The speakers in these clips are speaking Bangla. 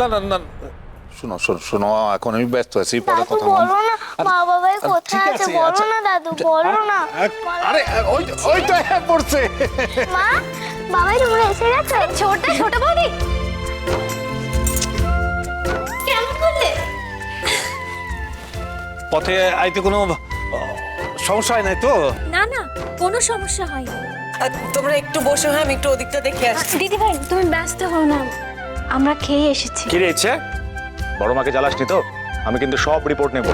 না না না শোনো শোনো শোনো, এখন আমি ব্যস্ত আছি, পরে কথা বলো বলবো। না মা বাবাই কোথায় ঠিক আছে, আছে, বলো আচ্ছা, না দাদু, বলো না। আরে ওই ওই তো পড়ছে। মা বাবাই তোমরা এসে গেছে? ছোট বৌদি কেমন করলে? পথে আইতে কোনো সমস্যা হয় নাই তো? না না, কোনো সমস্যা হয়নি। তোমরা একটু বসে, হয় আমি একটু ওদিকটা দেখে আসছি। দিদি ভাই তুমি ব্যস্ত হও না, আমরা খেয়ে এসেছি। কি রে ইচ্ছে, বড় মাকে জ্বালাসনি তো? আমি কিন্তু সব রিপোর্ট নেব।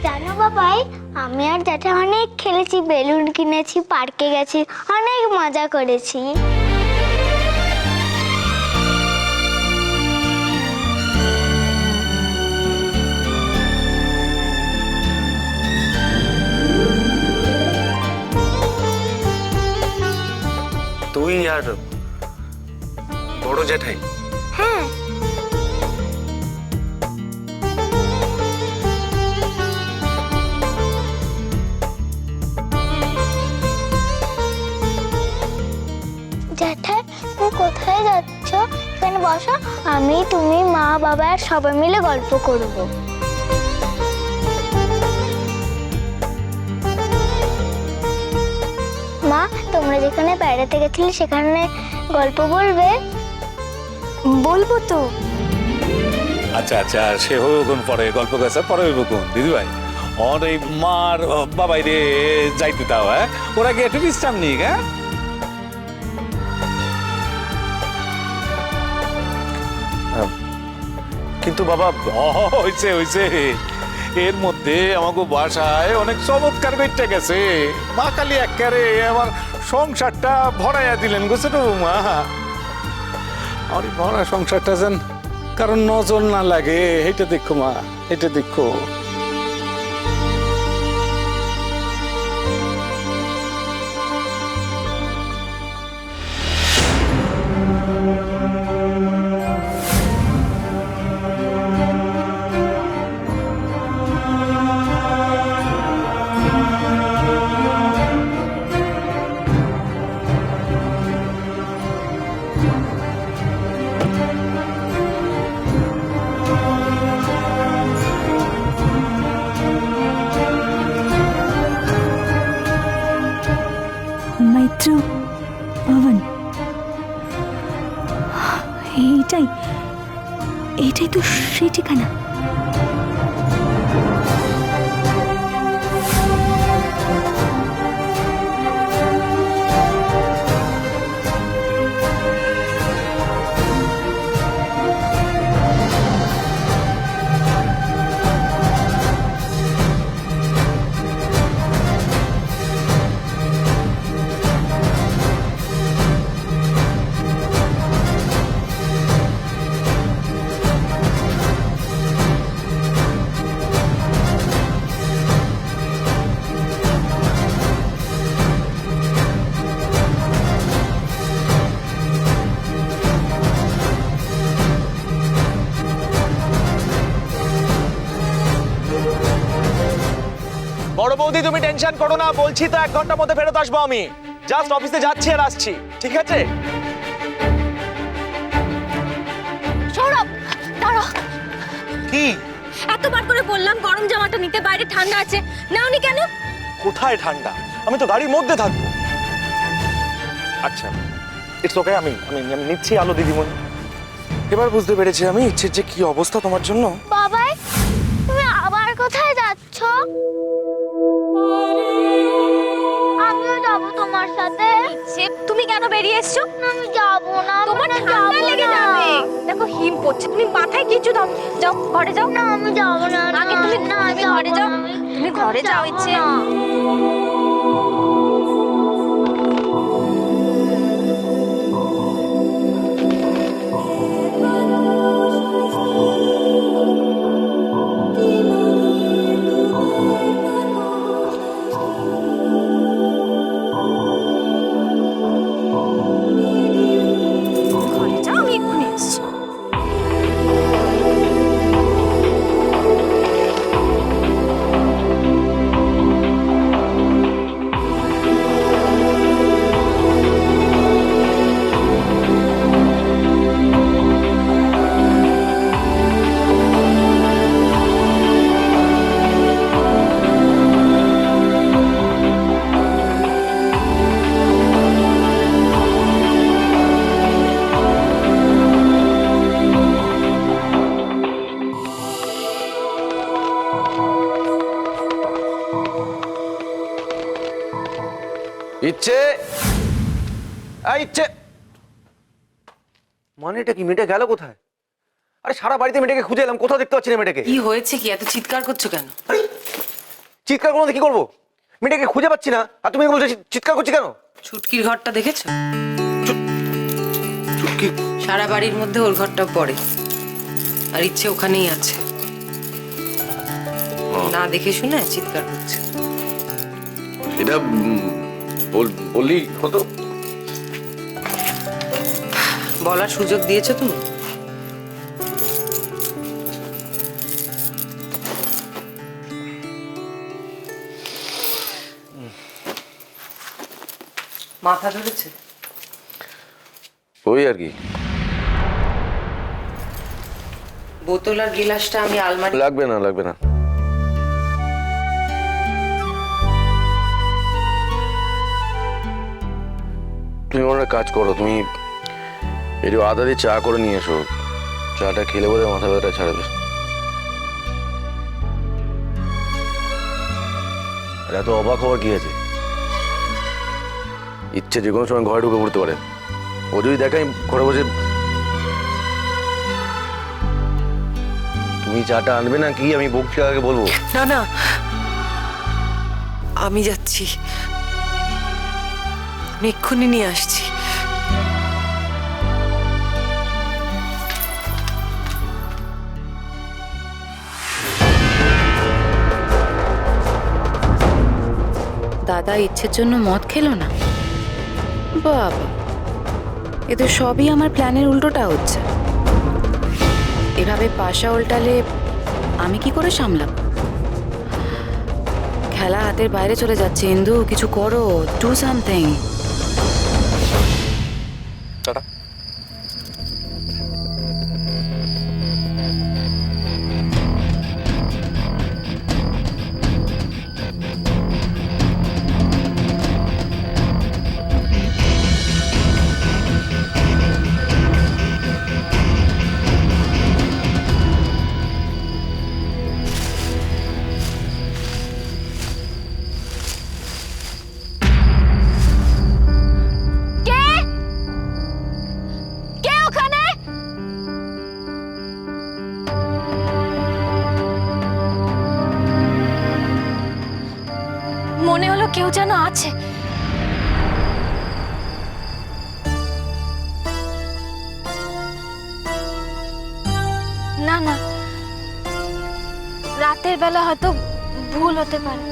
জানো বাবাই, আমি আর জ্যাঠা অনেক খেলেছি, বেলুন কিনেছি, পার্কে গেছি, অনেক মজা করেছি। তুই আর বড় জ্যাঠাই? হ্যাঁ জ্যাঠা, তুমি কোথায় যাচ্ছ? এখানে বসো, আমি তুমি মা বাবা আর সবাই মিলে গল্প করব। মা তোমরা যেখানে বেড়াতে গেছিলে সেখানে গল্প বলবে? বলবো তো। আচ্ছা আচ্ছা, সে হইব কোন পরে, গল্প কাছে পরে হইব কোন দিদি ভাই। ওর এই মার বাবাই রে যাইতে দাও, হ্যাঁ ওরা গিয়ে একটু বিশ্রাম নিক। হ্যাঁ কিন্তু বাবা, হইছে হইছে, এর মধ্যে আমাকে বাসায় অনেক চমৎকার বেটে গেছে। মা কালী একেবারে আমার সংসারটা ভরাইয়া দিলেন গোছে তো মা। আর এই ভরা সংসারটা যেন কারণ নজর না লাগে, এটা দেখো মা, এটা দেখো। মৈত্র ভবন, এইটাই এইটাই তো সেই ঠিকানা। বড় বৌদি তুমি টেনশন করো না, বলছি তো 1 ঘন্টার মধ্যে ফেরত আসবো আমি। জাস্ট অফিসে যাচ্ছি আর আসছি, ঠিক আছে? সৌরভ দাঁড়াও, কি? এতবার করে বললাম গরম জামাটা নিতে, বাইরে ঠান্ডা আছে, নাওনি কেন? কোথায় ঠান্ডা? আমি তো গাড়ির মধ্যে থাকবো। আচ্ছা ইটস ওকে, আমি আমি আমি নিচ্ছি আলো দিদিমণি। এবার বুঝতে পেরেছি আমি ইচ্ছের যে কি অবস্থা তোমার জন্য। বাবাই তুমি আবার কোথায় যাচ্ছ? আমিও যাবো তোমার সাথে। তুমি কেন বেরিয়ে এসছো? আমি যাবো না, তোমার আমি ঠান্ডা যাবো লেগে না। যাবে। দেখো হিম পড়ছে, তুমি মাথায় কিছু দাও। যাও ঘরে যাও। না আমি যাবো না। আগে তুমি ঘরে যাও, তুমি ঘরে যাও ইচ্ছে। ঘরে যাও, আমি এক্ষুনি আসছি। ইচ্ছে ইচ্ছে মানে এটা কি মেয়েটা গেল কোথায়? আরে সারা বাড়িতে মেয়েটাকে খুঁজে এলাম, কোথাও দেখতে পাচ্ছি না মেয়েটাকে। কি হয়েছে কি এত চিৎকার করছো কেন? চিৎকার করবো কি করবো? মেয়েটাকে খুঁজে পাচ্ছি না আর তুমি বলছো চিৎকার করছি কেন? ছুটকির ঘরটা দেখেছো? চুটকি সারা বাড়ির মধ্যে ওর ঘরটা পড়ে, আর ইচ্ছে ওখানেই আছে। না দেখে শুনে চিৎকার করছে। এটা বললি হতো। বলার সুযোগ দিয়েছো তুমি? মাথা ধরেছে? ওই আর কি। বোতল আর গিলাসটা আমি আলমারি। লাগবে না লাগবে না। তুমি একটা কাজ করো, তুমি একটু আদা দিয়ে চা করে নিয়ে এসো। চাটা খেলে বোধহয় মাথা ব্যথাটা ছাড়বে। আর এত অবাক হওয়ার কি আছে? ইচ্ছে যে কোনো সময় ঘরে ঢুকে পড়তে পারে। ও যদি দেখাই ঘরে বসে, তুমি চাটা আনবে না কি? আমি বকছি আগে বলবো। না না, আমি যাচ্ছি, আমি এক্ষুনি নিয়ে আসছি। দাদা ইচ্ছের জন্য মদ খেলো না? বাবা, এ তো সবই আমার প্ল্যানের উল্টোটা হচ্ছে। এভাবে পাশা উল্টালে আমি কি করে সামলাম? খেলা হাতের বাইরে চলে যাচ্ছে। ইন্দু, কিছু করো, ডু সামথিং। টাটা। কে ওখানে? মনে হলো কেউ যেন আছে। না না, রাতের বেলা হয়তো ভুল হতে পারে।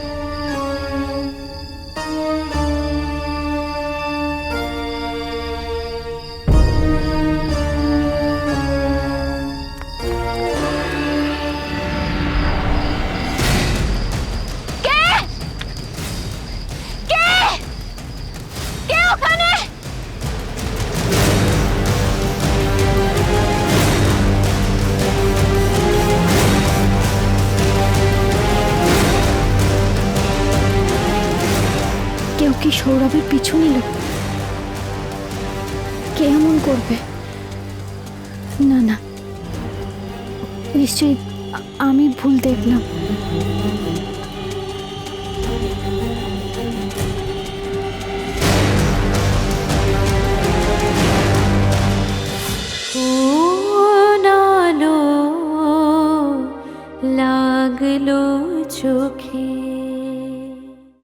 কেউ কি সৌরভের পিছু নিল? কে এমন করবে? না না, নিশ্চয়ই আমি ভুল দেখলাম।